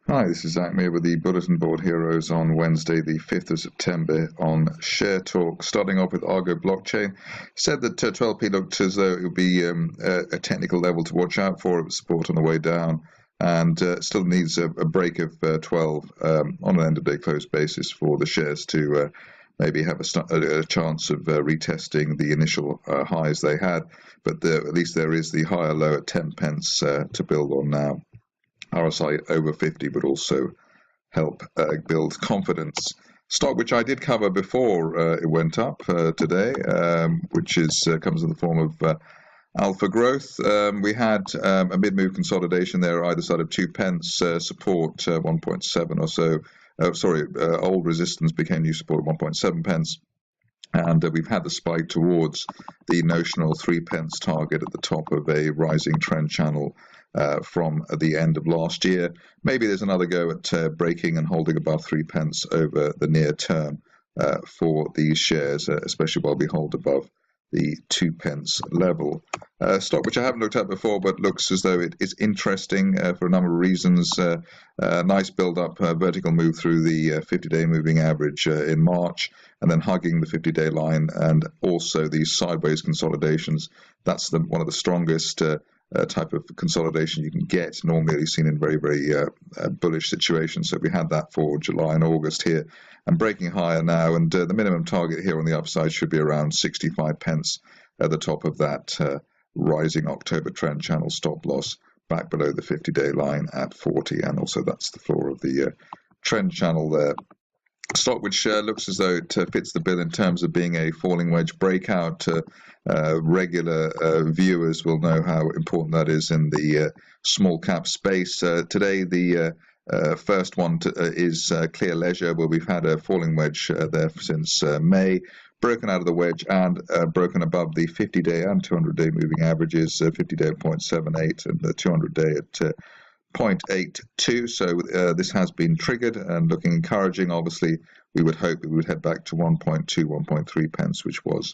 Hi, this is Zak Mir with the Bulletin Board Heroes on Wednesday, the 5th of September on Share Talk. Starting off with Argo Blockchai, said that 12p looked as though it would be a technical level to watch out for. It was support on the way down and still needs a break of 12 on an end-of-day close basis for the shares to maybe have a chance of retesting the initial highs they had. But at least there is the higher low at 10 pence to build on now. RSI over 50 would also help build confidence. Stock which I did cover before it went up today, which comes in the form of Alpha Growth. We had a mid-move consolidation there either side of 2 pence, support 1.7 or so. Old resistance became new support at 1.7 pence. And we've had the spike towards the notional 3 pence target at the top of a rising trend channel from the end of last year. Maybe there's another go at breaking and holding above 3 pence over the near term for these shares, especially while we hold above the 2 pence level. Stock which I haven't looked at before, but looks as though it is interesting for a number of reasons. Nice build-up, vertical move through the 50-day moving average in March, and then hugging the 50-day line, and also these sideways consolidations. That's one of the strongest type of consolidation you can get, normally seen in very, very bullish situations. So we had that for July and August here, and breaking higher now, and the minimum target here on the upside should be around 65 pence at the top of that rising October trend channel. Stop loss back below the 50-day line at 40, and also that's the floor of the trend channel there. Stock which looks as though it fits the bill in terms of being a falling wedge breakout. Regular viewers will know how important that is in the small cap space. Today the first one is Clear Leisure, where we've had a falling wedge there since May, broken out of the wedge and broken above the 50-day and 200-day moving averages, 50-day at 0.78 and the 200-day at 0.82. So this has been triggered and looking encouraging. Obviously, we would hope we would head back to 1.2, 1.3 pence, which was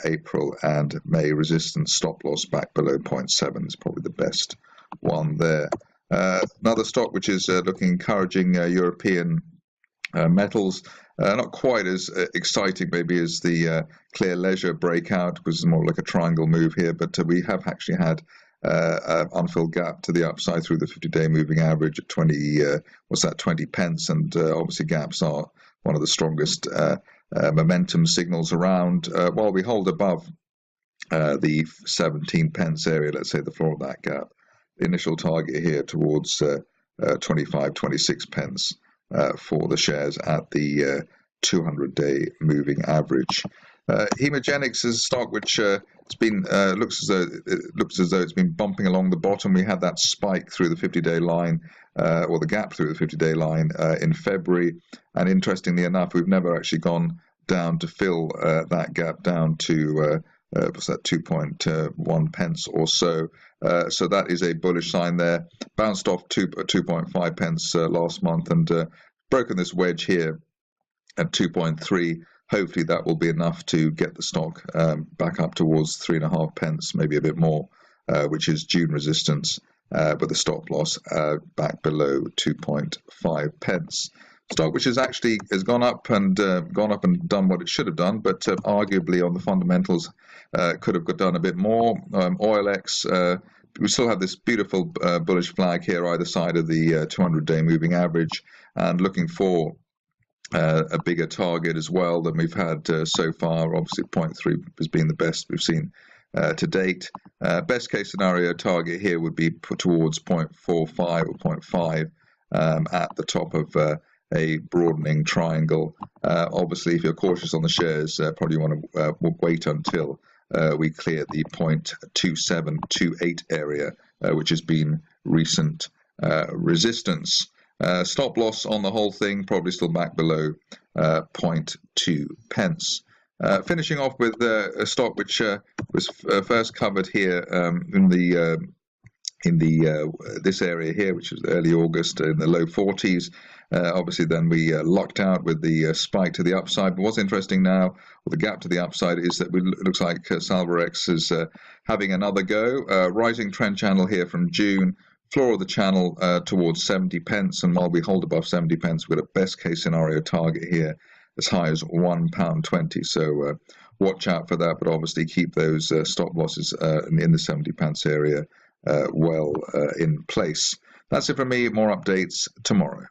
April and May resistance. Stop loss back below 0.7 is probably the best one there. Another stock which is looking encouraging, European metals. Not quite as exciting maybe as the Clear Leisure breakout, because it's more like a triangle move here, but we have actually had unfilled gap to the upside through the 50-day moving average at 20 pence, and obviously gaps are one of the strongest momentum signals around. While we hold above the 17 pence area, let's say the floor of that gap, the initial target here towards 25, 26 pence for the shares at the 200-day moving average. Hemogenyx is a stock which it's been looks as though it's been bumping along the bottom. We had that spike through the 50-day line, or the gap through the 50-day line in February, and interestingly enough, we've never actually gone down to fill that gap down to what's that, 2.1 pence or so. So that is a bullish sign there. Bounced off 2.5 pence last month, and broken this wedge here at 2.3. Hopefully that will be enough to get the stock back up towards 3.5 pence, maybe a bit more, which is June resistance, but the stop loss back below 2.5 pence. Stock which has gone up and done what it should have done, but arguably on the fundamentals could have done a bit more. Oilex, we still have this beautiful bullish flag here either side of the 200-day moving average, and looking for a bigger target as well than we've had so far. Obviously 0.3 has been the best we've seen to date. Best case scenario target here would be put towards 0.45 or 0.5 at the top of a broadening triangle. Obviously, if you're cautious on the shares, probably want to wait until we clear the 0.2728 area, which has been recent resistance. Stop loss on the whole thing, probably still back below 0.2 pence. Finishing off with a stock which was first covered here in this area here, which was early August, in the low 40s. Obviously, then we lucked out with the spike to the upside. But what's interesting now, or the gap to the upside, is that it looks like Salvarx is having another go. Rising trend channel here from June, floor of the channel towards 70 pence, and while we hold above 70 pence, we've got a best case scenario target here as high as £1.20. So watch out for that, but obviously keep those stop losses in the 70 pence area well in place. That's it from me. More updates tomorrow.